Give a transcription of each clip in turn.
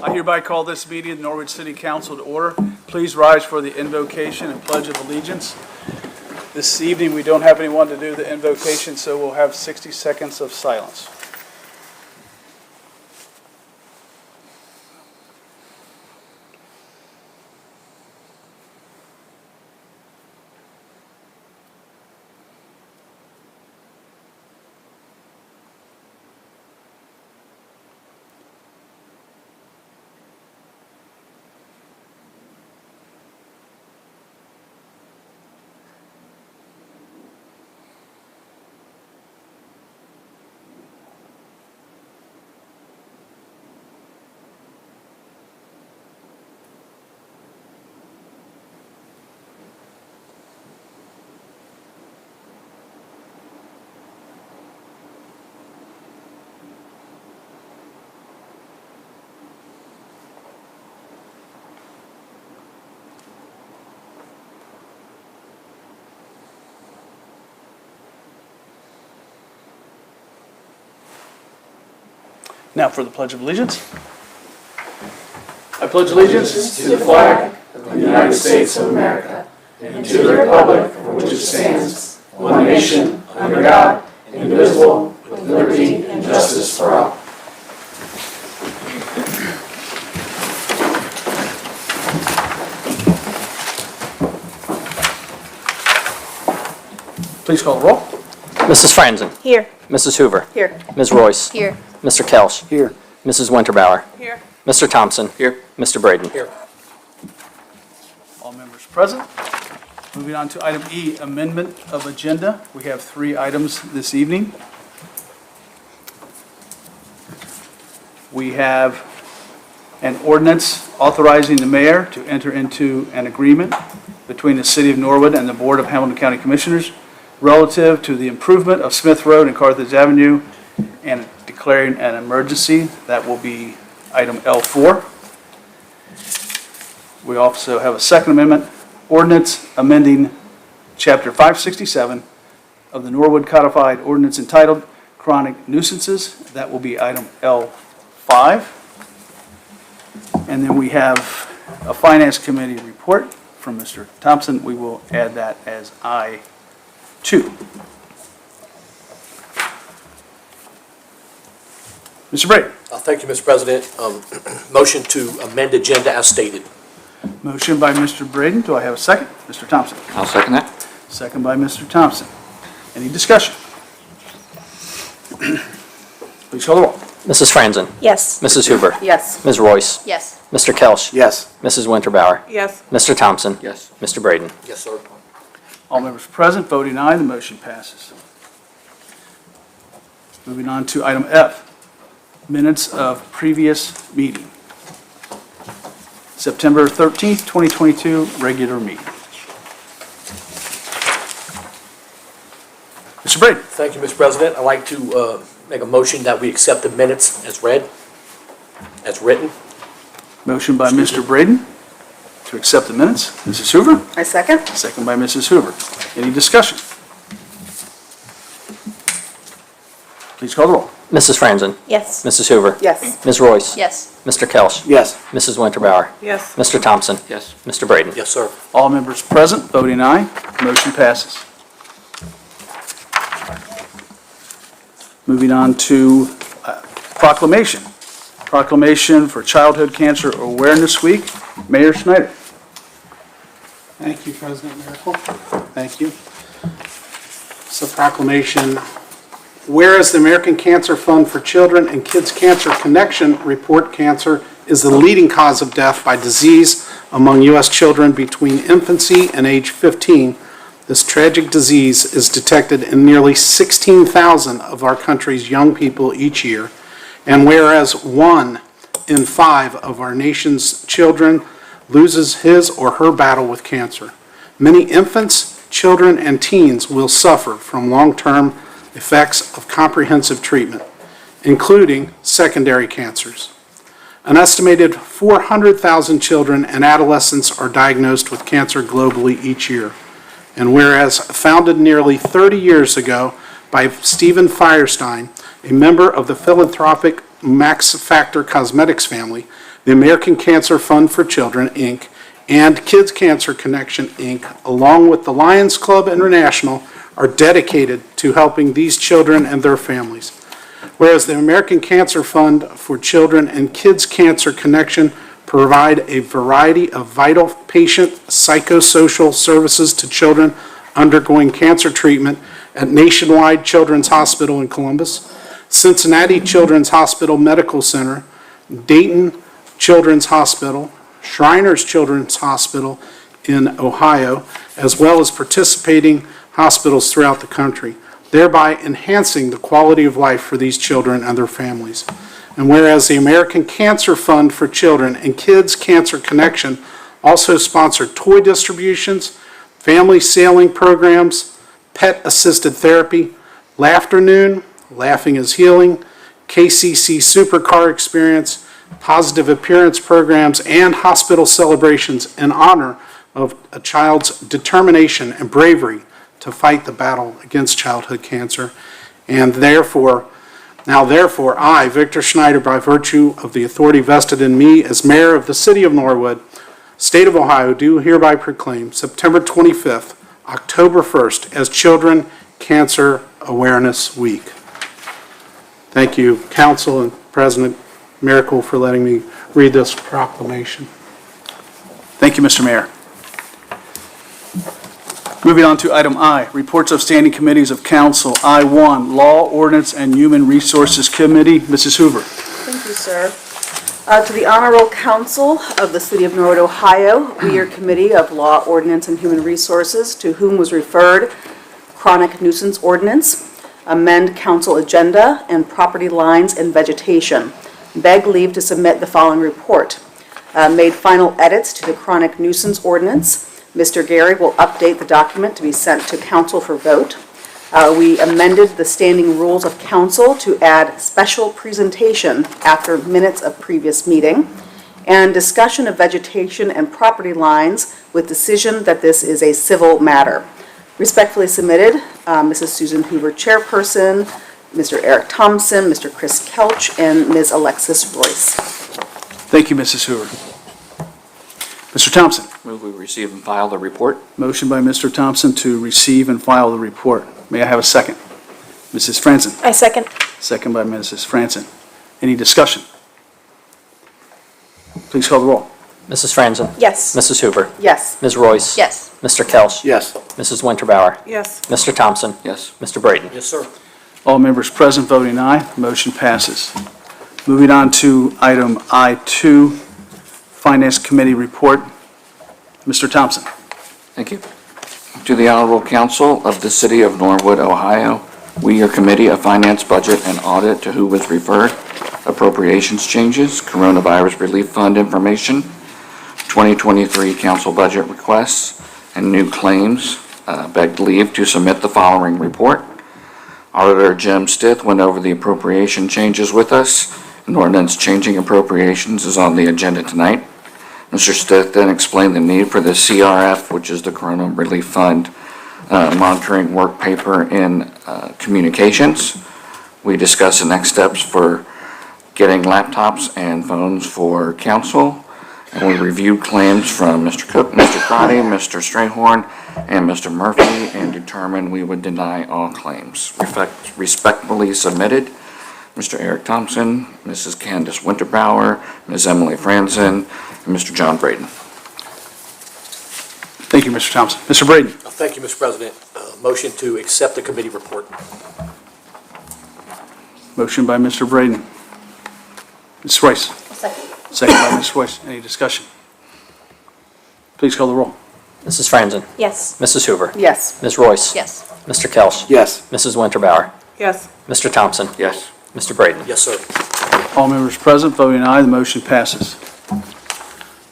I hereby call this meeting of the Norwood City Council to order. Please rise for the invocation and pledge of allegiance. This evening, we don't have anyone to do the invocation, so we'll have 60 seconds of silence. Now for the Pledge of Allegiance. I pledge allegiance to the flag of the United States of America and to the republic for which it stands, one nation, under God, indivisible, with liberty and justice for all. Please call the roll. Mrs. Franzen. Here. Mrs. Hoover. Here. Ms. Royce. Here. Mr. Kelsch. Here. Mrs. Winterbauer. Here. Mr. Thompson. Here. Mr. Braden. Here. All members present. Moving on to item E, amendment of agenda. We have 3 items this evening. We have an ordinance authorizing the mayor to enter into an agreement between the City of Norwood and the Board of Hamilton County Commissioners relative to the improvement of Smith Road and Carthage Avenue and declaring an emergency. That will be item L4. We also have a second amendment, ordinance amending Chapter 567 of the Norwood Codified Ordinance entitled Chronic Nuisances. That will be item L5. And then we have a Finance Committee report from Mr. Thompson. We will add that as I2. Mr. Brady. Thank you, Mr. President. Motion to amend agenda as stated. Motion by Mr. Braden. Do I have a second? Mr. Thompson. I'll second that. Second by Mr. Thompson. Any discussion? Please call the roll. Mrs. Franzen. Yes. Mrs. Hoover. Yes. Ms. Royce. Yes. Mr. Kelsch. Yes. Mrs. Winterbauer. Yes. Mr. Thompson. Yes. Mr. Braden. Yes, sir. All members present, voting aye, the motion passes. Moving on to item F, minutes of previous meeting. September 13th, 2022, regular meeting. Mr. Brady. Thank you, Mr. President. I'd like to make a motion that we accept the minutes as read, as written. Motion by Mr. Braden to accept the minutes. Mrs. Hoover. I second. Second by Mrs. Hoover. Any discussion? Please call the roll. Mrs. Franzen. Yes. Mrs. Hoover. Yes. Ms. Royce. Yes. Mr. Kelsch. Yes. Mrs. Winterbauer. Yes. Mr. Thompson. Yes. Mr. Braden. Yes, sir. All members present, voting aye, motion passes. Moving on to proclamation. Proclamation for Childhood Cancer Awareness Week. Mayor Schneider. Thank you, President Miracle. Thank you. So proclamation, whereas the American Cancer Fund for Children and Kids Cancer Connection report cancer is the leading cause of death by disease among U.S. children between infancy and age 15, this tragic disease is detected in nearly 16,000 of our country's young people each year, and whereas 1 in 5 of our nation's children loses his or her battle with cancer, many infants, children, and teens will suffer from long-term effects of comprehensive treatment, including secondary cancers. An estimated 400,000 children and adolescents are diagnosed with cancer globally each year. And whereas founded nearly 30 years ago by Stephen Firestein, a member of the philanthropic Max Factor Cosmetics family, the American Cancer Fund for Children, Inc., and Kids Cancer Connection, Inc., along with the Lions Club International, are dedicated to helping these children and their families. Whereas the American Cancer Fund for Children and Kids Cancer Connection provide a variety of vital patient psychosocial services to children undergoing cancer treatment at Nationwide Children's Hospital in Columbus, Cincinnati Children's Hospital Medical Center, Dayton Children's Hospital, Shriners Children's Hospital in Ohio, as well as participating hospitals throughout the country, thereby enhancing the quality of life for these children and their families. And whereas the American Cancer Fund for Children and Kids Cancer Connection also sponsor toy distributions, family sailing programs, pet-assisted therapy, Laughternoon, Laughing is Healing, KCC Supercar Experience, positive appearance programs, and hospital celebrations in honor of a child's determination and bravery to fight the battle against childhood cancer. And therefore, I, Victor Schneider, by virtue of the authority vested in me as mayor of the city of Norwood, state of Ohio, do hereby proclaim September 25th, October 1st as Children Cancer Awareness Week. Thank you, Council and President Miracle, for letting me read this proclamation. Thank you, Mr. Mayor. Moving on to item I, reports of standing committees of council. I-1, Law, Ordinance, and Human Resources Committee. Mrs. Hoover. Thank you, sir. To the Honorable Council of the City of Norwood, Ohio, we are Committee of Law, Ordinance, and Human Resources, to whom was referred Chronic Nuisance Ordinance, Amend Council Agenda, and Property Lines and Vegetation. Beg leave to submit the following report. Made final edits to the Chronic Nuisance Ordinance. Mr. Gary will update the document to be sent to council for vote. We amended the standing rules of council to add special presentation after minutes of previous meeting, and discussion of vegetation and property lines with decision that this is a civil matter. Respectfully submitted, Mrs. Susan Hoover, Chairperson, Mr. Eric Thompson, Mr. Chris Kelch, and Ms. Alexis Royce. Thank you, Mrs. Hoover. Mr. Thompson. Move we receive and file the report. Motion by Mr. Thompson to receive and file the report. May I have a second? Mrs. Franzen. I second. Second by Mrs. Franzen. Any discussion? Please call the roll. Mrs. Franzen. Yes. Mrs. Hoover. Yes. Ms. Royce. Yes. Mr. Kelch. Yes. Mrs. Winterbauer. Yes. Mr. Thompson. Yes. Mr. Braden. Yes, sir. All members present voting aye, motion passes. Moving on to item I-2, Finance Committee report. Mr. Thompson. Thank you. To the Honorable Council of the City of Norwood, Ohio, we, your Committee of Finance, Budget, and Audit, to who was referred, appropriations changes, Coronavirus Relief Fund information, 2023 Council budget requests, and new claims. Begged leave to submit the following report. Auditor Jim Stith went over the appropriation changes with us. An ordinance changing appropriations is on the agenda tonight. Mr. Stith then explained the need for the CRF, which is the Corona Relief Fund, monitoring work paper in communications. We discussed the next steps for getting laptops and phones for council. And we reviewed claims from Mr. Cook, Mr. Crotty, Mr. Strayhorn, and Mr. Murphy, and determined we would deny all claims. Respectfully submitted, Mr. Eric Thompson, Mrs. Candace Winterbauer, Ms. Emily Franzen, and Mr. John Braden. Thank you, Mr. Thompson. Mr. Braden. Thank you, Mr. President. Motion to accept the committee report. Motion by Mr. Braden. Ms. Royce. Second. Second by Ms. Royce. Any discussion? Please call the roll. Mrs. Franzen. Yes. Mrs. Hoover. Yes. Ms. Royce. Yes. Mr. Kelch. Yes. Mrs. Winterbauer. Yes. Mr. Thompson. Yes. Mr. Braden. Yes, sir. All members present voting aye, the motion passes.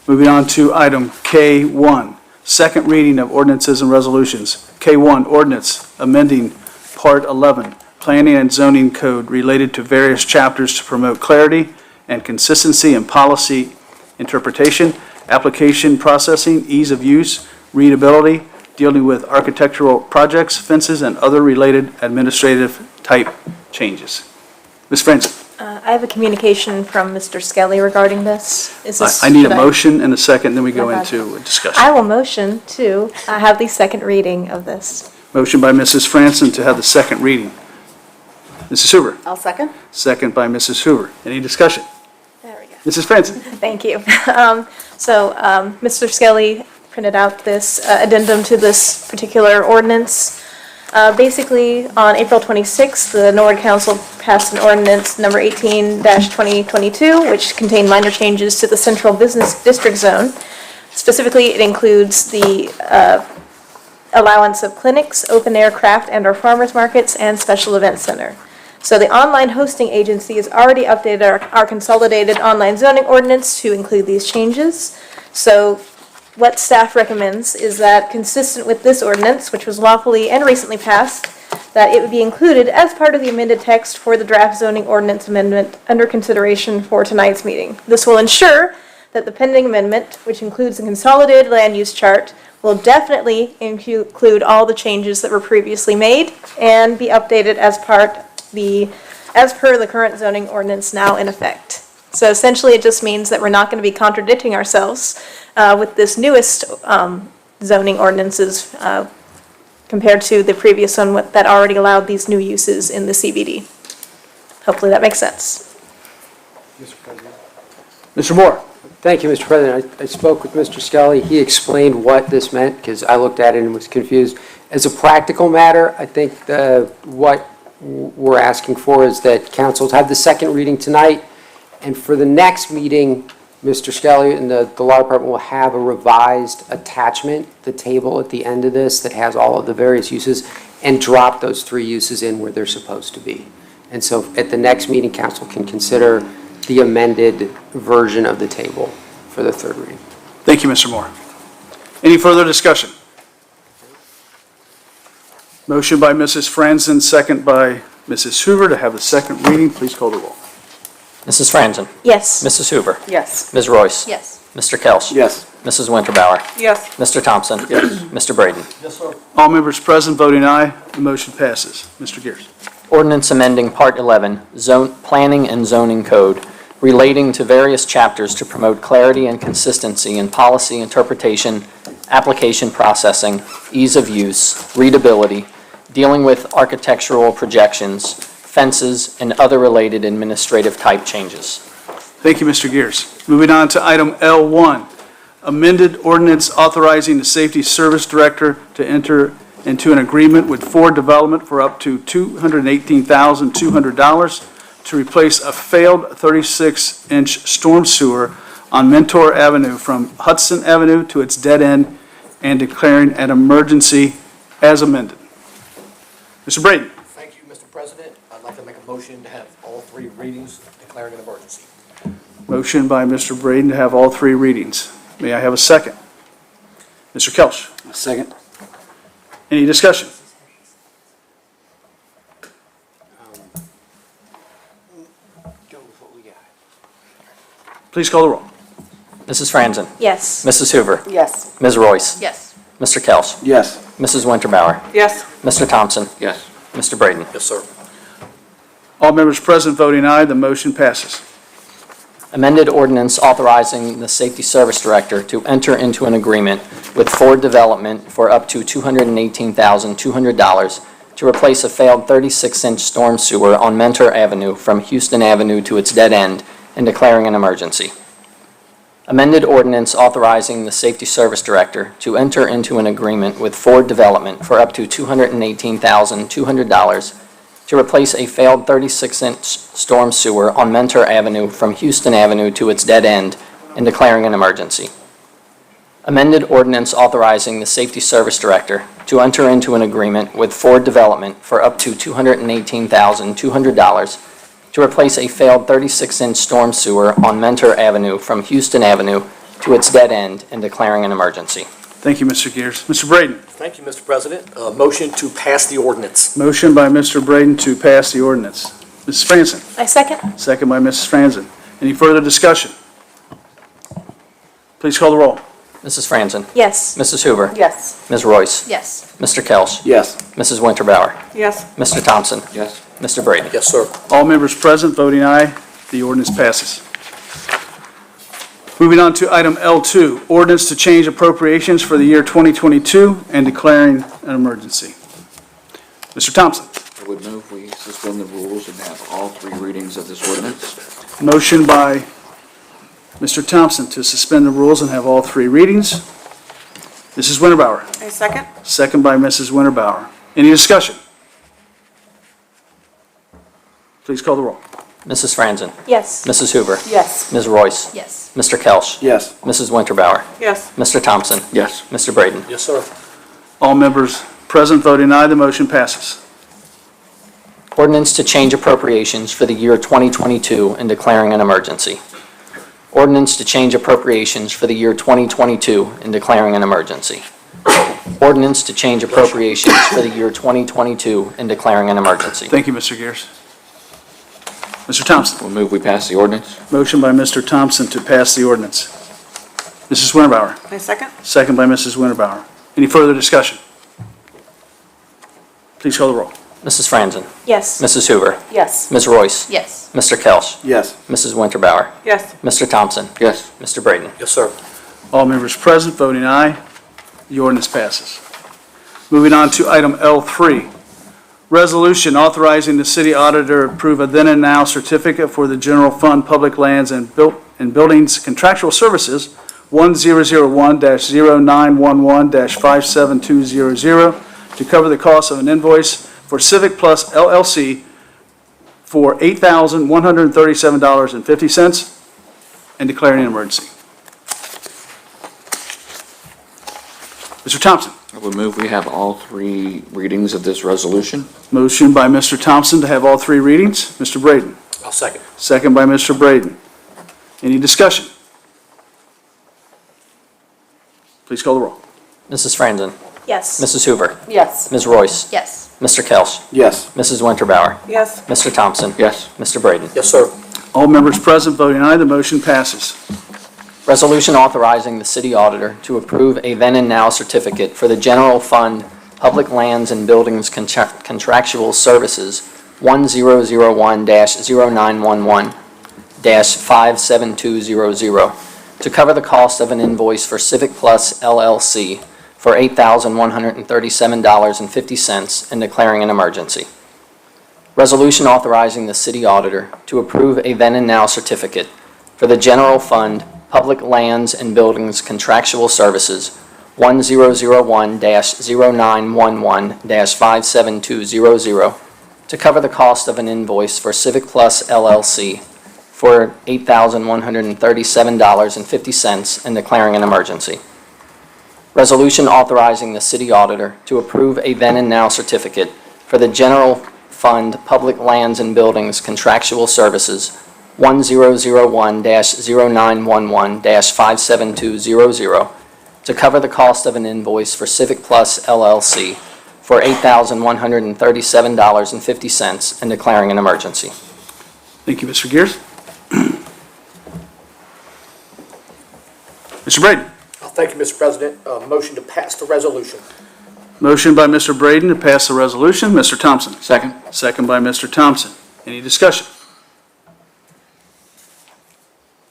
Moving on to item K1, second reading of ordinances and resolutions. K1, ordinance amending Part 11, Planning and Zoning Code related to various chapters to promote clarity and consistency in policy interpretation, application processing, ease of use, readability, dealing with architectural projects, fences, and other related administrative type changes. Ms. Franzen, I have a communication from Mr. Skelly regarding this. Is this? I need a should motion and a second, then we go My bad. into a discussion. I will motion to have the second reading of this. Motion by Mrs. Franzen to have the second reading. Mrs. Hoover, I'll second. second by Mrs. Hoover. Any discussion? There we go. Mrs. Franzen? Thank you. Mr. Skelly printed out this addendum to this particular ordinance. Basically, on April 26th, the Norwood Council passed an ordinance number 18-2022, which contained minor changes to the central business district zone. Specifically, it includes the allowance of clinics, open-air craft and/or farmers markets, and special event center. So the online hosting agency has already updated our consolidated online zoning ordinance to include these changes. So what staff recommends is that, consistent with this ordinance, which was lawfully and recently passed, that it would be included as part of the amended text for the draft zoning ordinance amendment under consideration for tonight's meeting. This will ensure that the pending amendment, which includes the consolidated land use chart, will definitely include all the changes that were previously made and be updated as per the current zoning ordinance now in effect. So essentially, it just means that we're not going to be contradicting ourselves with this newest zoning ordinances compared to the previous one that already allowed these new uses in the CBD. Hopefully that makes sense. Mr. Moore? Thank you, Mr. President. I spoke with Mr. Skelly. He explained what this meant, because I looked at it and was confused. As a practical matter, I think what we're asking for is that councils have the second reading tonight, and for the next meeting, Mr. Skelly and the law department will have a revised attachment, the table at the end of this that has all of the various uses, and drop those 3 uses in where they're supposed to be. And so at the next meeting, council can consider the amended version of the table for the third reading. Thank you, Mr. Moore. Any further discussion? Motion by Mrs. Franzen, second by Mrs. Hoover to have the second reading. Please call the roll. Mrs. Franzen. Yes. Mrs. Hoover. Yes. Ms. Royce. Yes. Mr. Kelch. Yes. Mrs. Winterbauer. Yes. Mr. Thompson. Mr. Braden. All members present voting aye, the motion passes. Mr. Gears. Ordinance amending Part 11, Planning and Zoning Code, relating to various chapters to promote clarity and consistency in policy interpretation, application processing, ease of use, readability, dealing with architectural projections, fences, and other related administrative type changes. Thank you, Mr. Gears. Moving on to item L1, amended ordinance authorizing the Safety Service Director to enter into an agreement with Ford Development for up to $218,200 to replace a failed 36-inch storm sewer on Mentor Avenue from Hudson Avenue to its dead end and declaring an emergency as amended. Mr. Braden. Thank you, Mr. President. I'd like to make a motion to have all 3 readings declaring an emergency. Motion by Mr. Braden to have all 3 readings. May I have a second? Mr. Kelch. A second. Any discussion? Go with what we got. Please call the roll. Mrs. Franzen. Yes. Mrs. Hoover. Yes. Ms. Royce. Yes. Mr. Kelch. Yes. Mrs. Winterbauer. Yes. Mr. Thompson. Yes. Mr. Braden. Yes, sir. All members present voting aye, the motion passes. Amended ordinance authorizing the Safety Service Director to enter into an agreement with Ford Development for up to $218,200 to replace a failed 36-inch storm sewer on Mentor Avenue from Houston Avenue to its dead end and declaring an emergency. Amended ordinance authorizing the Safety Service Director to enter into an agreement with Ford Development for up to $218,200 to replace a failed 36-inch storm sewer on Mentor Avenue from Houston Avenue to its dead end and declaring an emergency. Amended ordinance authorizing the Safety Service Director to enter into an agreement with Ford Development for up to $218,200 to replace a failed 36-inch storm sewer on Mentor Avenue from Houston Avenue to its dead end and declaring an emergency. Thank you, Mr. Gears. Mr. Braden. Thank you, Mr. President. Motion to pass the ordinance. Motion by Mr. Braden to pass the ordinance. Mrs. Franzen. I second. Second by Mrs. Franzen. Any further discussion? Please call the roll. Mrs. Franzen? Yes. Mrs. Hoover? Yes. Ms. Royce? Yes. Mr. Kelch? Yes. Mrs. Winterbauer? Yes. Mr. Thompson? Yes. Mr. Braden? Yes, sir. All members present voting aye, the ordinance passes. Moving on to item L2, ordinance to change appropriations for the year 2022 and declaring an emergency. Mr. Thompson, I would move we suspend the rules and have all three readings of this ordinance. motion by Mr. Thompson to suspend the rules and have all three readings. Mrs. Winterbauer, A second? second by Mrs. Winterbauer. Any discussion? Please call the roll. Mrs. Franzen? Yes. Mrs. Hoover? Yes. Ms. Royce? Yes. Mr. Kelch? Yes. Mrs. Winterbauer? Yes. Mr. Thompson? Yes. Mr. Braden? Yes, sir. All members present voting aye, the motion passes. Ordinance to change appropriations for the year 2022 and declaring an emergency. Ordinance to change appropriations for the year 2022 and declaring an emergency. Ordinance to change appropriations for the year 2022 and declaring an emergency. Thank you, Mr. Gears. Mr. Thompson, We'll move we pass the ordinance. motion by Mr. Thompson to pass the ordinance. Mrs. Winterbauer, A second? second by Mrs. Winterbauer. Any further discussion? Please call the roll. Mrs. Franzen? Yes. Mrs. Hoover? Yes. Ms. Royce? Yes. Mr. Kelch? Yes. Mrs. Winterbauer? Yes. Mr. Thompson? Yes. Mr. Braden? Yes, sir. All members present voting aye, the ordinance passes. Moving on to item L3, resolution authorizing the city auditor to approve a then and now certificate for the general fund public lands and buildings contractual services 1001-0911-57200 to cover the cost of an invoice for Civic Plus LLC for $8,137.50 and declaring an emergency. Mr. Thompson, I would move we have all three readings of this resolution. motion by Mr. Thompson to have all three readings. Mr. Braden, I'll second. second by Mr. Braden. Any discussion? Please call the roll. Mrs. Franzen? Yes. Mrs. Hoover? Yes. Ms. Royce? Yes. Mr. Kelch? Yes. Mrs. Winterbauer? Yes. Mr. Thompson? Yes. Mr. Braden? Yes, sir. All members present voting aye, the motion passes. Resolution authorizing the city auditor to approve a then and now certificate for the general fund public lands and buildings contractual services 1001-0911-57200 to cover the cost of an invoice for Civic Plus LLC for $8,137.50 and declaring an emergency. Resolution authorizing the city auditor to approve a then and now certificate for the general fund public lands and buildings contractual services 1001-0911-57200 to cover the cost of an invoice for Civic Plus LLC for $8,137.50 and declaring an emergency. Resolution authorizing the city auditor to approve a then and now certificate for the general fund public lands and buildings contractual services 1001-0911-57200 to cover the cost of an invoice for Civic Plus LLC for $8,137.50 and declaring an emergency. Thank you, Mr. Gears. Mr. Braden, Thank you, Mr. President. Motion to pass the resolution. motion by Mr. Braden to pass the resolution. Mr. Thompson, Second. second by Mr. Thompson. Any discussion?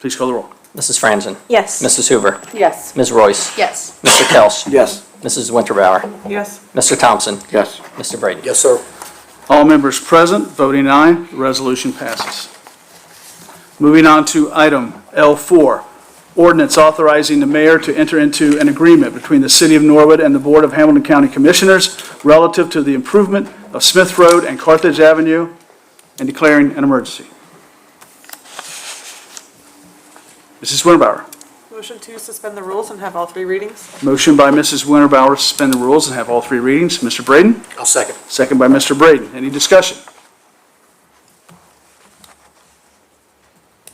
Please call the roll. Mrs. Franzen? Yes. Mrs. Hoover? Yes. Ms. Royce? Yes. Mr. Kelch? Yes. Mrs. Winterbauer? Yes. Mr. Thompson? Yes. Mr. Braden? Yes, sir. All members present voting aye, the resolution passes. Moving on to item L4, ordinance authorizing the mayor to enter into an agreement between the City of Norwood and the Board of Hamilton County Commissioners relative to the improvement of Smith Road and Carthage Avenue and declaring an emergency. Mrs. Winterbauer. Motion to suspend the rules and have all three readings? Motion by Mrs. Winterbauer to suspend the rules and have all three readings. Mr. Braden. I'll second. Second by Mr. Braden. Any discussion?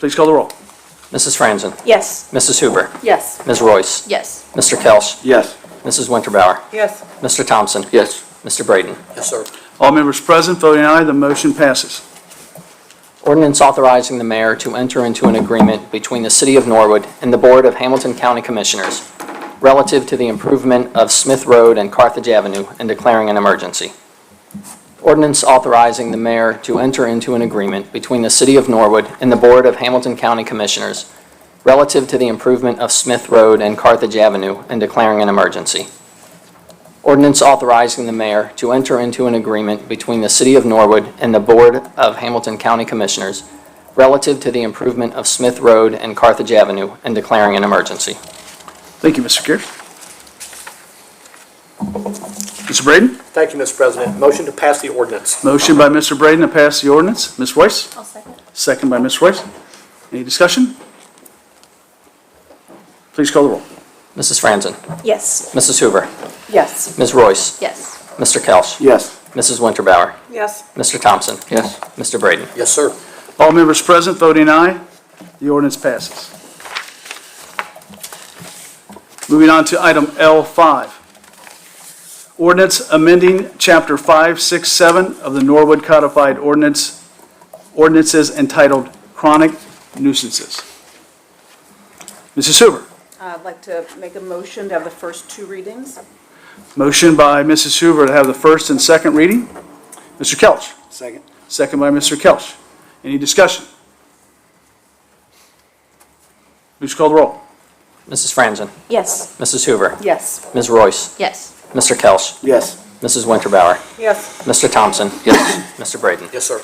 Please call the roll. Mrs. Franzen? Yes. Mrs. Hoover? Yes. Ms. Royce? Yes. Mr. Kelch? Yes. Mrs. Winterbauer? Yes. Mr. Thompson? Yes. Mr. Braden? Yes, sir. All members present voting aye, the motion passes. Ordinance authorizing the mayor to enter into an agreement between the City of Norwood and the Board of Hamilton County Commissioners relative to the improvement of Smith Road and Carthage Avenue and declaring an emergency. Ordinance authorizing the mayor to enter into an agreement between the City of Norwood and the Board of Hamilton County Commissioners relative to the improvement of Smith Road and Carthage Avenue and declaring an emergency. Ordinance authorizing the mayor to enter into an agreement between the City of Norwood and the Board of Hamilton County Commissioners relative to the improvement of Smith Road and Carthage Avenue and declaring an emergency. Thank you, Mr. Kears. Mr. Braden? Thank you, Mr. President. Motion to pass the ordinance. Motion by Mr. Braden to pass the ordinance. Ms. Weiss? I'll second. Second by Ms. Weiss. Any discussion? Please call the roll. Mrs. Franzen? Yes. Mrs. Hoover? Yes. Ms. Royce? Yes. Mr. Kelch? Yes. Mrs. Winterbauer? Yes. Mr. Thompson? Yes. Mr. Braden? Yes, sir. All members present voting aye, the ordinance passes. Moving on to item L5. Ordinance amending Chapter 567 of the Norwood Codified Ordinances entitled Chronic Nuisances. Mrs. Hoover. I'd like to make a motion to have the first two readings. Motion by Mrs. Hoover to have the first and second reading. Mr. Kelch. Second. Second by Mr. Kelch. Any discussion? Please call the roll. Mrs. Franzen? Yes. Mrs. Hoover? Yes. Ms. Royce? Yes. Mr. Kelch? Yes. Mrs. Winterbauer? Yes. Mr. Thompson? Yes. Mr. Braden? Yes, sir.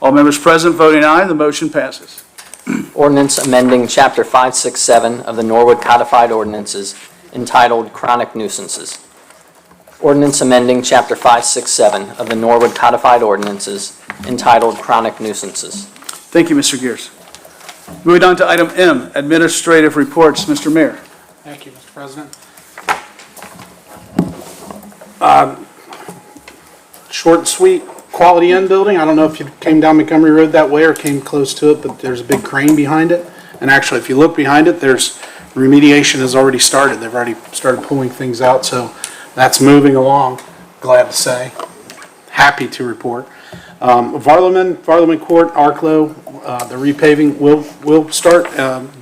All members present voting aye, the motion passes. Ordinance amending Chapter 567 of the Norwood Codified Ordinances entitled Chronic Nuisances. Ordinance amending Chapter 567 of the Norwood Codified Ordinances entitled Chronic Nuisances. Thank you, Mr. Gears. Moving on to item M, administrative reports. Mr. Mayor. Thank you, Mr. President. Short and sweet, Quality Inn building. I don't know if you came down Montgomery Road that way or came close to it, but there's a big crane behind it. And actually, if you look behind it, there's remediation has already started. They've already started pulling things out, so that's moving along, glad to say. Happy to report. Varleman Court, Arklow, the repaving will start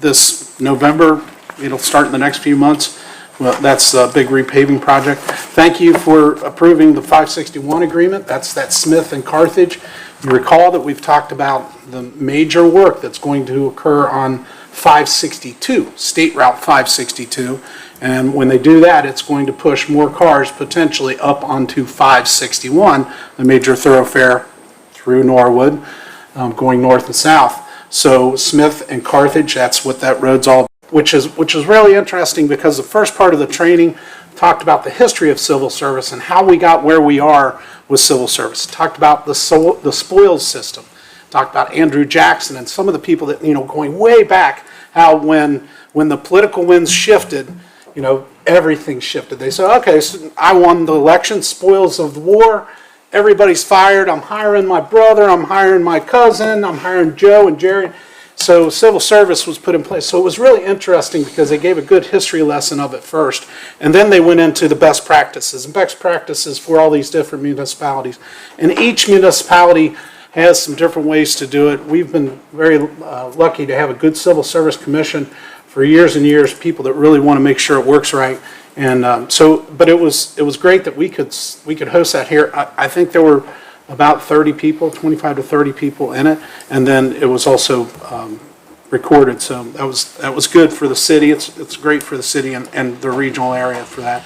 this November. It'll start in the next few months. Well, that's a big repaving project. Thank you for approving the 561 agreement. That's that Smith and Carthage. You recall that we've talked about the major work that's going to occur on 562, State Route 562. And when they do that, it's going to push more cars potentially up onto 561, the major thoroughfare through Norwood, going north and south. So Smith and Carthage, that's what that road's all about. Which is really interesting because the first part of the training talked about the history of civil service and how we got where we are with civil service. Talked about the spoils system. Talked about Andrew Jackson and some of the people that, going way back, how when the political winds shifted, everything shifted. They said, okay, so I won the election, spoils of the war, everybody's fired, I'm hiring my brother, I'm hiring my cousin, I'm hiring Joe and Jerry. So civil service was put in place. So it was really interesting because they gave a good history lesson of it first. And then they went into the best practices. And best practices for all these different municipalities. And each municipality has some different ways to do it. We've been very lucky to have a good civil service commission for years and years, people that really want to make sure it works right. And but it was great that we could host that here. I think there were about 30 people, 25 to 30 people in it, and then it was also recorded. So that was good for the city. It's great for the city and the regional area for that.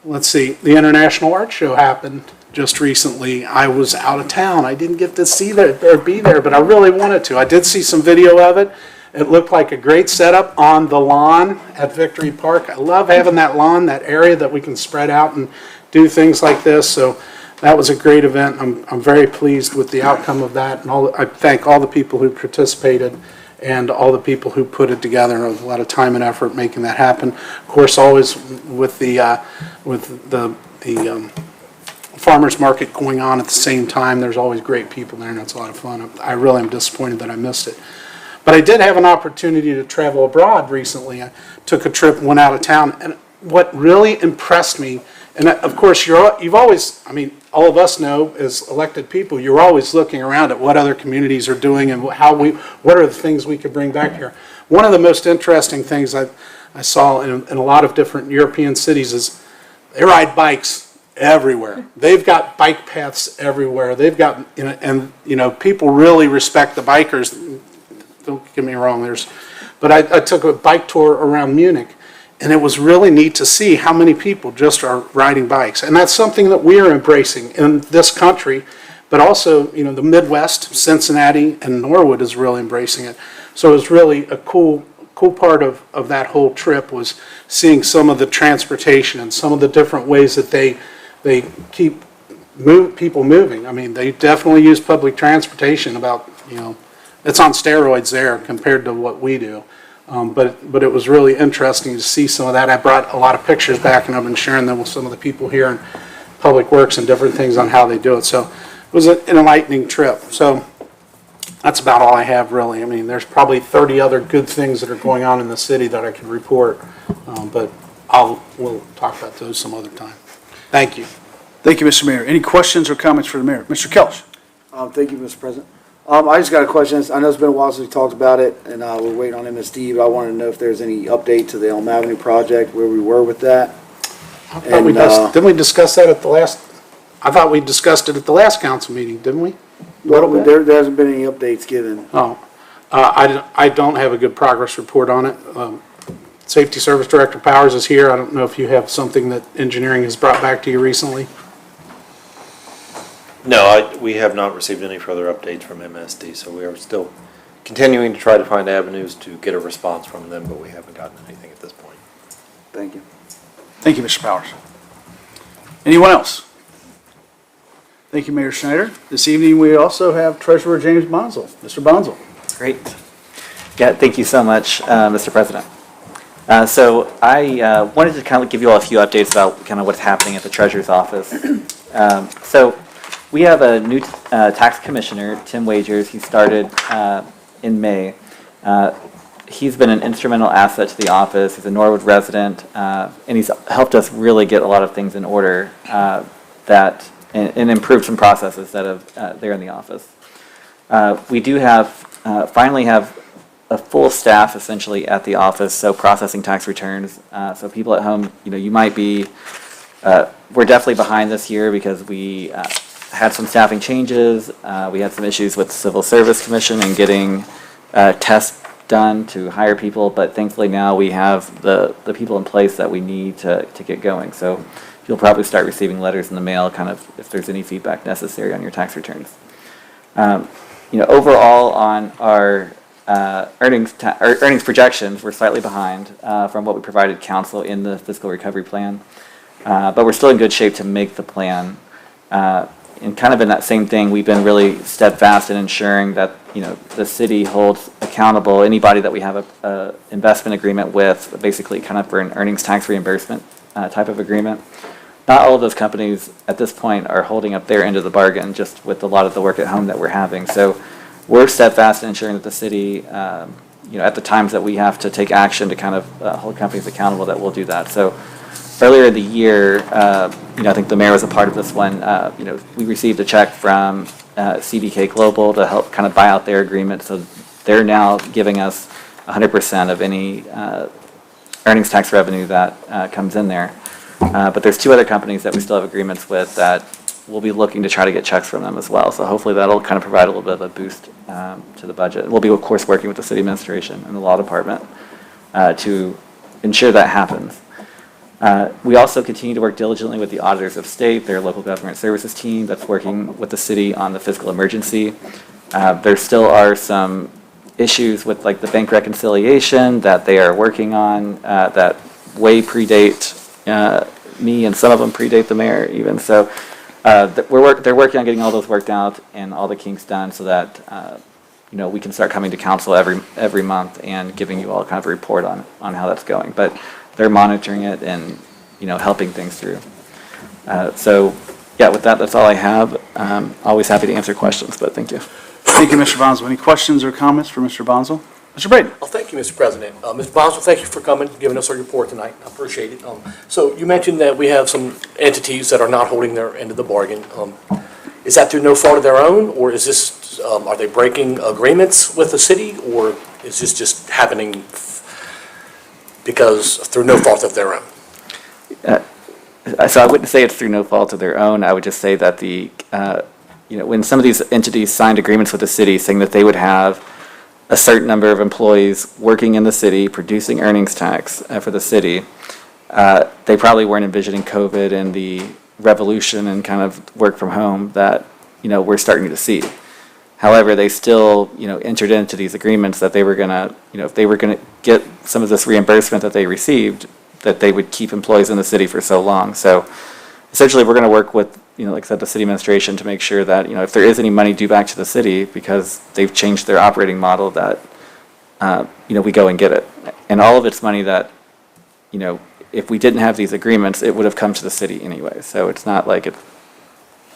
Let's see, the International Art Show happened just recently. I was out of town. I didn't get to see that or be there, but I really wanted to. I did see some video of it. It looked like a great setup on the lawn at Victory Park. I love having that lawn, that area that we can spread out and do things like this. So that was a great event. I'm very pleased with the outcome of that, and I thank all the people who participated and all the people who put it together. There was a lot of time and effort making that happen. Of course, always with the farmers market going on at the same time, there's always great people there, and it's a lot of fun. I really am disappointed that I missed it. But I did have an opportunity to travel abroad recently. I took a trip, went out of town, and what really impressed me, and of course, you've always, all of us know as elected people, you're always looking around at what other communities are doing and what are the things we could bring back here. One of the most interesting things, I I saw in a lot of different European cities is they ride bikes everywhere. They've got bike paths everywhere. They've got, people really respect the bikers. Don't get me wrong, but I took a bike tour around Munich, and it was really neat to see how many people just are riding bikes. And that's something that we are embracing in this country, but also, the Midwest, Cincinnati, and Norwood is really embracing it. So it was really a cool part of that whole trip was seeing some of the transportation and some of the different ways that they keep people moving. I mean, they definitely use public transportation it's on steroids there compared to what we do. But it was really interesting to see some of that. I brought a lot of pictures back, and I've been sharing them with some of the people here in Public Works and different things on how they do it. So it was an enlightening trip. So that's about all I have, really. I mean, there's probably 30 other good things that are going on in the city that I can report, but we'll talk about those some other time. Thank you. Thank you, Mr. Mayor. Any questions or comments for the mayor? Mr. Kelch? Thank you, Mr. President. I just got a question. I know it's been a while since we talked about it, and we're waiting on MSD, but I wanted to know if there's any update to the Elm Avenue project, where we were with that. Didn't we discuss that at the last, I thought we discussed it at the last council meeting, didn't we? Well, there hasn't been any updates given. I don't have a good progress report on it. Safety Service Director Powers is here. I don't know if you have something that engineering has brought back to you recently. No, we have not received any further updates from MSD, so we are still continuing to try to find avenues to get a response from them, but we haven't gotten anything at this point. Thank you. Thank you, Mr. Powers. Anyone else? Thank you, Mayor Schneider. This evening, we also have Treasurer James Bonzel. Mr. Bonzel. Great. Yeah, thank you so much, Mr. President. So I wanted to kind of give you all a few updates about kind of what's happening at the Treasurer's office. So we have a new tax commissioner, Tim Wagers. He started in May. He's been an instrumental asset to the office. He's a Norwood resident, and he's helped us really get a lot of things in order and improve some processes that are there in the office. We do finally have a full staff essentially at the office, so processing tax returns. So people at home, you might be, we're definitely behind this year because we had some staffing changes. We had some issues with the Civil Service Commission and getting tests done to hire people, but thankfully now we have the people in place that we need to get going. So you'll probably start receiving letters in the mail, kind of if there's any feedback necessary on your tax returns. Overall on our earnings projections, we're slightly behind from what we provided council in the fiscal recovery plan, but we're still in good shape to make the plan. And kind of in that same thing, we've been really steadfast in ensuring that the city holds accountable anybody that we have a investment agreement with, basically kind of for an earnings tax reimbursement type of agreement. Not all of those companies at this point are holding up their end of the bargain, just with a lot of the work at home that we're having. So we're steadfast in ensuring that the city, at the times that we have to take action to kind of hold companies accountable, that we'll do that. So earlier in the year, I think the mayor was a part of this one. We received a check from CDK Global to help kind of buy out their agreement. So they're now giving us 100% of any earnings tax revenue that comes in there. But there's two other companies that we still have agreements with that we'll be looking to try to get checks from them as well. So hopefully that'll kind of provide a little bit of a boost to the budget. We'll be, of course, working with the city administration and the law department to ensure that happens. We also continue to work diligently with the auditors of state, their local government services team that's working with the city on the fiscal emergency. There still are some issues with like the bank reconciliation that they are working on that way predate me, and some of them predate the mayor even. So they're working on getting all those worked out and all the kinks done so that we can start coming to council every month and giving you all kind of a report on how that's going. But they're monitoring it and helping things through. So yeah, with that, that's all I have. Always happy to answer questions, but thank you. Thank you, Mr. Bonzel. Any questions or comments for Mr. Bonzel? Mr. Braden. Well, thank you, Mr. President. Mr. Bonzel, thank you for coming, giving us our report tonight. I appreciate it. So you mentioned that we have some entities that are not holding their end of the bargain. Is that through no fault of their own, or is this, are they breaking agreements with the city, or is this just happening because through no fault of their own? So I wouldn't say it's through no fault of their own. I would just say that when some of these entities signed agreements with the city saying that they would have a certain number of employees working in the city, producing earnings tax for the city, they probably weren't envisioning COVID and the revolution and kind of work from home that, we're starting to see. However, they still, entered into these agreements that they were gonna, if they were gonna get some of this reimbursement that they received, that they would keep employees in the city for so long. So essentially, we're gonna work with, like I said, the city administration to make sure that, if there is any money due back to the city because they've changed their operating model, that, we go and get it. And all of it's money that, if we didn't have these agreements, it would have come to the city anyway. So it's not like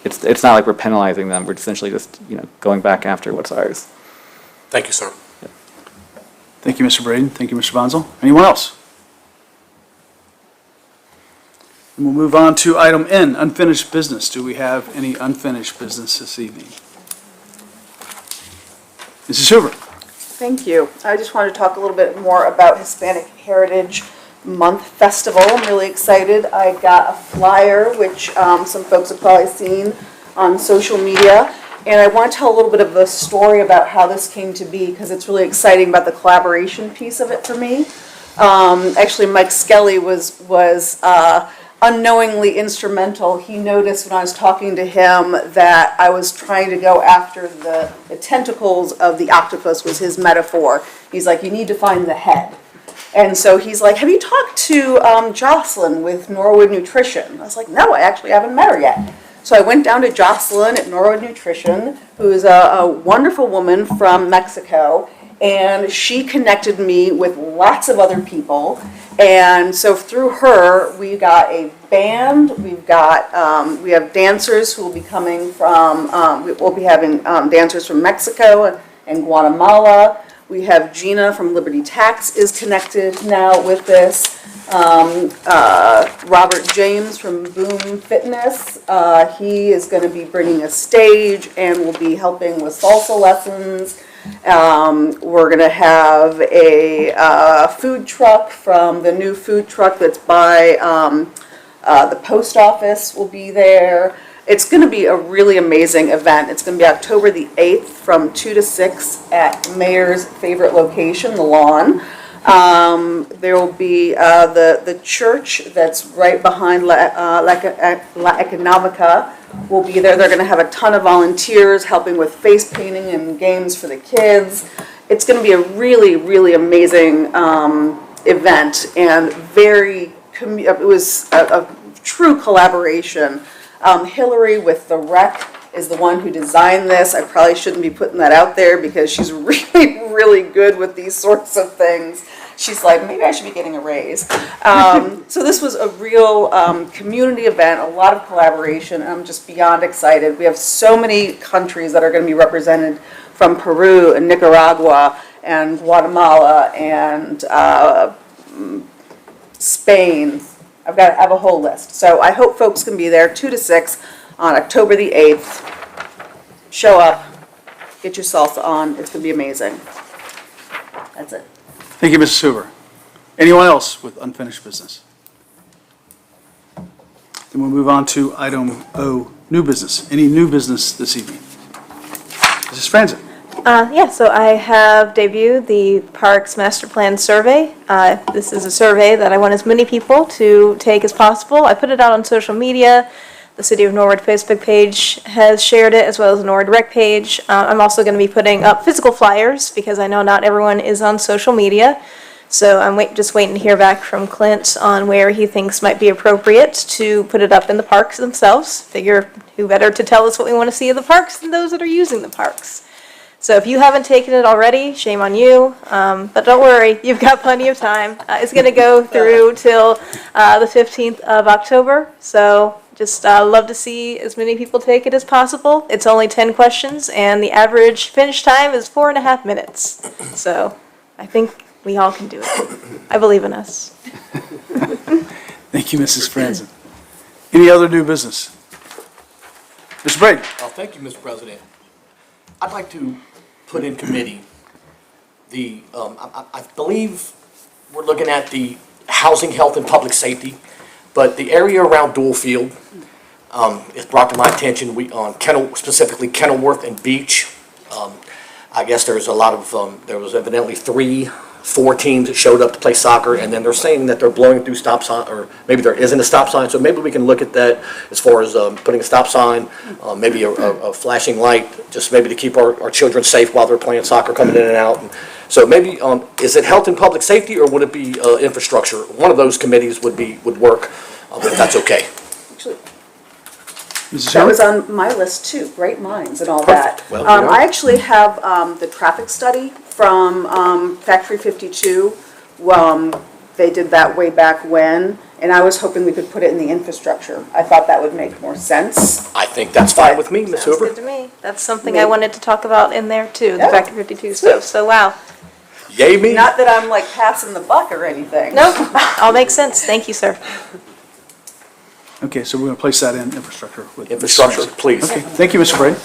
it's not like we're penalizing them. We're essentially just, going back after what's ours. Thank you, sir. Thank you, Mr. Braden. Thank you, Mr. Bonzel. Anyone else? And we'll move on to item N, unfinished business. Do we have any unfinished business this evening? Mrs. Hoover. Thank you. I just wanted to talk a little bit more about Hispanic Heritage Month Festival. I'm really excited. I got a flyer, which some folks have probably seen on social media. And I want to tell a little bit of a story about how this came to be, because it's really exciting about the collaboration piece of it for me. Actually, Mike Skelly was unknowingly instrumental. He noticed when I was talking to him that I was trying to go after the tentacles of the octopus was his metaphor. He's like, you need to find the head. And so he's like, have you talked to Jocelyn with Norwood Nutrition? I was like, no, I actually haven't met her yet. So I went down to Jocelyn at Norwood Nutrition, who is a wonderful woman from Mexico, and she connected me with lots of other people. And so through her, we got a band. We have dancers who will be coming from. We'll be having dancers from Mexico and Guatemala. We have Gina from Liberty Tax is connected now with this. Robert James from Boom Fitness. He is going to be bringing a stage and will be helping with salsa lessons. We're going to have a food truck from the new food truck that's by the post office will be there. It's going to be a really amazing event. It's going to be October the 8th from 2 to 6 at Mayor's favorite location, the Lawn. There will be the church that's right behind La Economica will be there. They're going to have a ton of volunteers helping with face painting and games for the kids. It's going to be a really, really amazing event, and it was a true collaboration. Hillary with the Rec is the one who designed this. I probably shouldn't be putting that out there because she's really, really good with these sorts of things. She's like, maybe I should be getting a raise. So this was a real community event, a lot of collaboration, and I'm just beyond excited. We have so many countries that are going to be represented, from Peru and Nicaragua and Guatemala and Spain. I have a whole list. So I hope folks can be there 2 to 6 on October the 8th. Show up, get your salsa on. It's going to be amazing. That's it. Thank you, Mrs. Hoover. Anyone else with unfinished business? Then we'll move on to item O, new business. Any new business this evening? Mrs. Franzen. So I have debuted the Parks Master Plan Survey. This is a survey that I want as many people to take as possible. I put it out on social media. The City of Norwood Facebook page has shared it, as well as the Norwood Rec page. I'm also going to be putting up physical flyers because I know not everyone is on social media. So I'm just waiting to hear back from Clint on where he thinks might be appropriate to put it up in the parks themselves. Figure who better to tell us what we want to see in the parks than those that are using the parks. So if you haven't taken it already, shame on you, but don't worry, you've got plenty of time. It's going to go through till the 15th of October, so just love to see as many people take it as possible. It's only 10 questions, and the average finish time is 4.5 minutes. So I think we all can do it. I believe in us. Thank you, Mrs. Franzen. Any other new business? Mr. Braden. Thank you, Mr. President. I'd like to put in committee I believe we're looking at the housing, health, and public safety, but the area around Dual Field, is brought to my attention, on specifically Kenilworth and Beach. I guess there's a lot of, there was evidently 4 teams that showed up to play soccer, and then they're saying that they're blowing through stop sign, or maybe there isn't a stop sign, so maybe we can look at that as far as putting a stop sign, maybe a flashing light, just maybe to keep our children safe while they're playing soccer, coming in and out. And so maybe, is it health and public safety, or would it be infrastructure? One of those committees would work, if that's okay. Actually, Mrs. that was Sherman? on my list too, great minds and all Perfect. that. Well, I actually have the traffic study from Factory 52. They did that way back when, and I was hoping we could put it in the infrastructure. I thought that would make more sense. I think that's fine with me, Ms. Sounds Hoover. good to me. That's something I wanted to talk about in there too, the Yeah. Factor 52 stuff, so wow. Yay me. Not that I'm like passing the buck or anything. No, all makes sense. Thank you, sir. Okay, so we're going to place that in infrastructure. with- Infrastructure, please. Okay, thank you, Mr. Brady.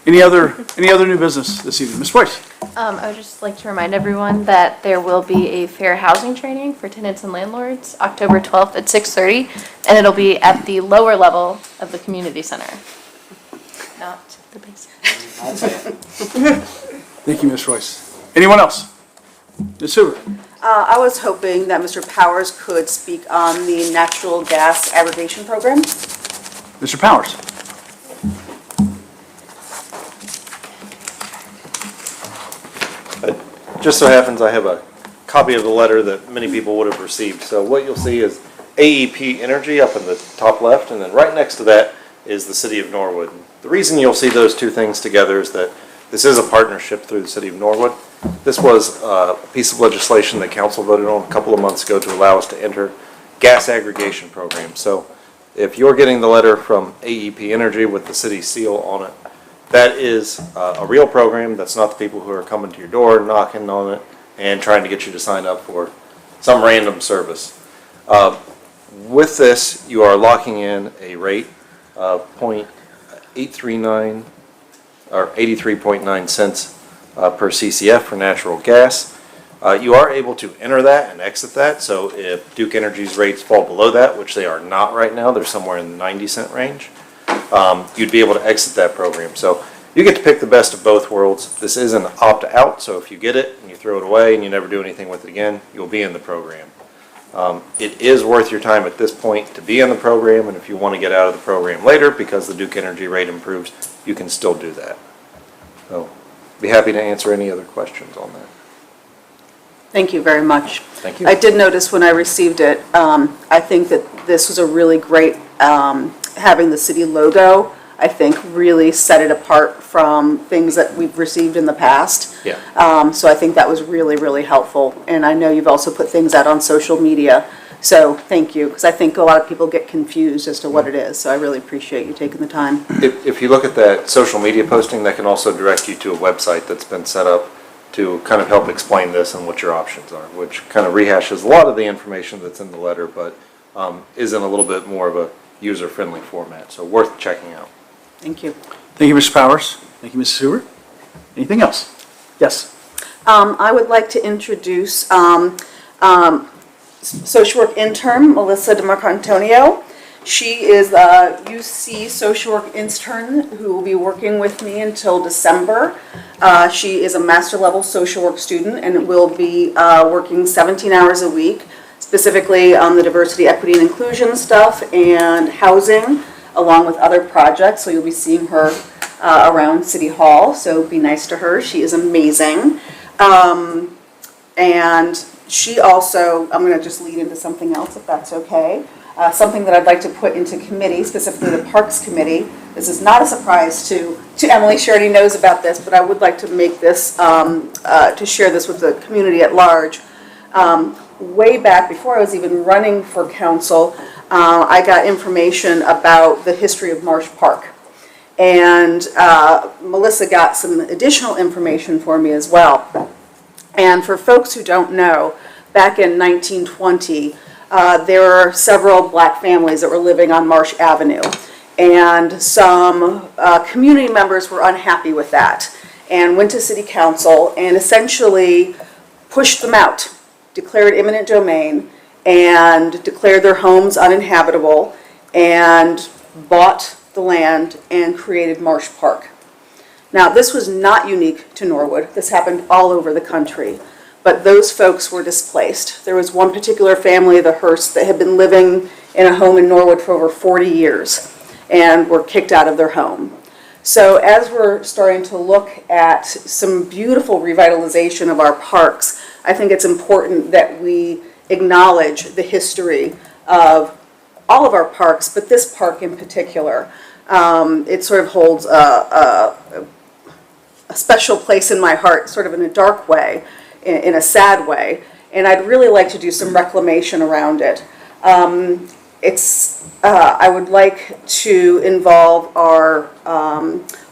Any other new business this evening? Ms. Price? I would just like to remind everyone that there will be a fair housing training for tenants and landlords, October 12th at 6:30, and it'll be at the lower level of the community center, not the basement. Thank you, Ms. Royce. Anyone else? Ms. Hoover? I was hoping that Mr. Powers could speak on the natural gas aggregation program. Mr. Powers? Just so happens I have a copy of the letter that many people would have received. So what you'll see is AEP Energy up in the top left, and then right next to that is the City of Norwood. The reason you'll see those two things together is that this is a partnership through the City of Norwood. This was a piece of legislation that council voted on a couple of months ago to allow us to enter gas aggregation program. So if you're getting the letter from AEP Energy with the city seal on it, that is a real program. That's not the people who are coming to your door, knocking on it, and trying to get you to sign up for some random service. With this, you are locking in a rate of 0.839 or 83.9 cents per CCF for natural gas. You are able to enter that and exit that. So if Duke Energy's rates fall below that, which they are not right now, they're somewhere in the 90-cent range. You'd be able to exit that program. So you get to pick the best of both worlds. This is an opt-out, so if you get it and you throw it away and you never do anything with it again, you'll be in the program. It is worth your time at this point to be in the program, and if you want to get out of the program later because the Duke Energy rate improves, you can still do that. So be happy to answer any other questions on that. Thank you very much. Thank you. I did notice when I received it, I think that this was a really great, having the city logo, I think really set it apart from things that we've received in the past. Yeah. So I think that was really, really helpful. And I know you've also put things out on social media. So thank you, because I think a lot of people get confused as to what it is. So I really appreciate you taking the time. If you look at that social media posting, that can also direct you to a website that's been set up to kind of help explain this and what your options are, which kind of rehashes a lot of the information that's in the letter, but is in a little bit more of a user-friendly format. So worth checking out. Thank you. Thank you, Mr. Powers. Thank you, Mrs. Hoover. Anything else? Yes. I would like to introduce social work intern, Melissa DeMarcantonio. She is a UC social work intern who will be working with me until December. She is a master level social work student and will be working 17 hours a week, specifically on the diversity, equity, and inclusion stuff and housing, along with other projects. So you'll be seeing her around City Hall, so be nice to her. She is amazing. And she also, I'm going to just lead into something else if that's okay. Something that I'd like to put into committee, specifically the Parks Committee. This is not a surprise to Emily. She already knows about this, but I would like to make this, to share this with the community at large. Way back, before I was even running for council, I got information about the history of Marsh Park. And Melissa got some additional information for me as well. And for folks who don't know, back in 1920, there were several black families that were living on Marsh Avenue. And some community members were unhappy with that and went to city council and essentially pushed them out declared eminent domain and declared their homes uninhabitable and bought the land and created Marsh Park. Now, this was not unique to Norwood. This happened all over the country. But those folks were displaced. There was one particular family, the Hearsts, that had been living in a home in Norwood for over 40 years and were kicked out of their home. So as we're starting to look at some beautiful revitalization of our parks, I think it's important that we acknowledge the history of all of our parks, but this park in particular. It sort of holds a special place in my heart, sort of in a dark way, in a sad way, and I'd really like to do some reclamation around it. I would like to involve our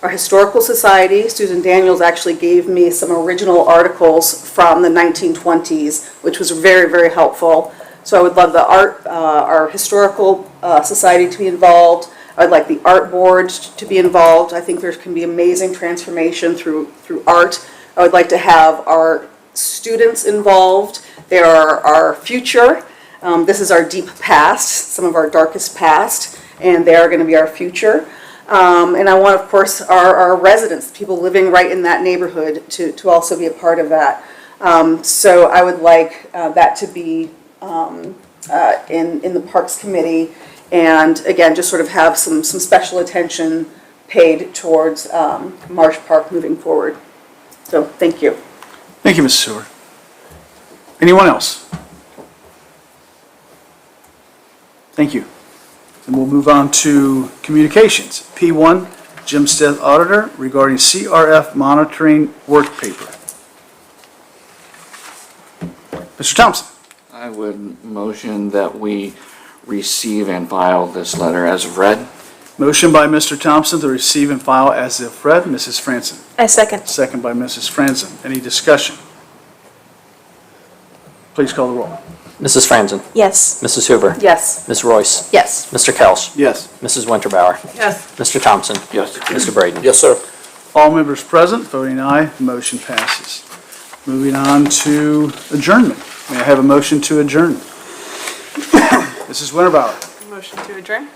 historical society. Susan Daniels actually gave me some original articles from the 1920s, which was very, very helpful. So I would love our historical society to be involved. I'd like the art board to be involved. I think there can be amazing transformation through art. I would like to have our students involved. They are our future. This is our deep past, some of our darkest past, and they are going to be our future. And I want, of course, our residents, people living right in that neighborhood, to also be a part of that. So I would like that to be in the Parks Committee, and again, just sort of have some special attention paid towards Marsh Park moving forward. So thank you. Thank you, Mrs. Seward. Anyone else? Thank you. And we'll move on to communications. P1, Jim Stith Auditor, regarding CRF monitoring work paper. Mr. Thompson. I would motion that we receive and file this letter as of read. Motion by Mr. Thompson to receive and file as if read. Mrs. Franson. I second. Second by Mrs. Franson. Any discussion? Please call the roll. Mrs. Franzen. Yes. Mrs. Hoover. Yes. Ms. Royce. Yes. Mr. Kelch. Yes. Mrs. Winterbauer. Yes. Mr. Thompson. Yes. Mr. Braden. Yes, sir. All members present, voting aye, motion passes. Moving on to adjournment. May I have a motion to adjourn? Mrs. Winterbauer. Motion to adjourn?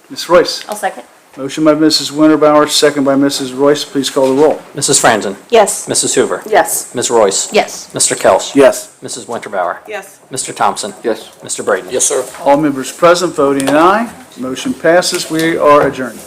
Ms. Royce. I'll second. Motion by Mrs. Winterbauer, second by Mrs. Royce. Please call the roll. Mrs. Franzen. Yes. Mrs. Hoover. Yes. Ms. Royce. Yes. Mr. Kelch. Yes. Mrs. Winterbauer. Yes. Mr. Thompson. Yes. Mr. Braden. Yes, sir. All members present, voting aye, motion passes. We are adjourned.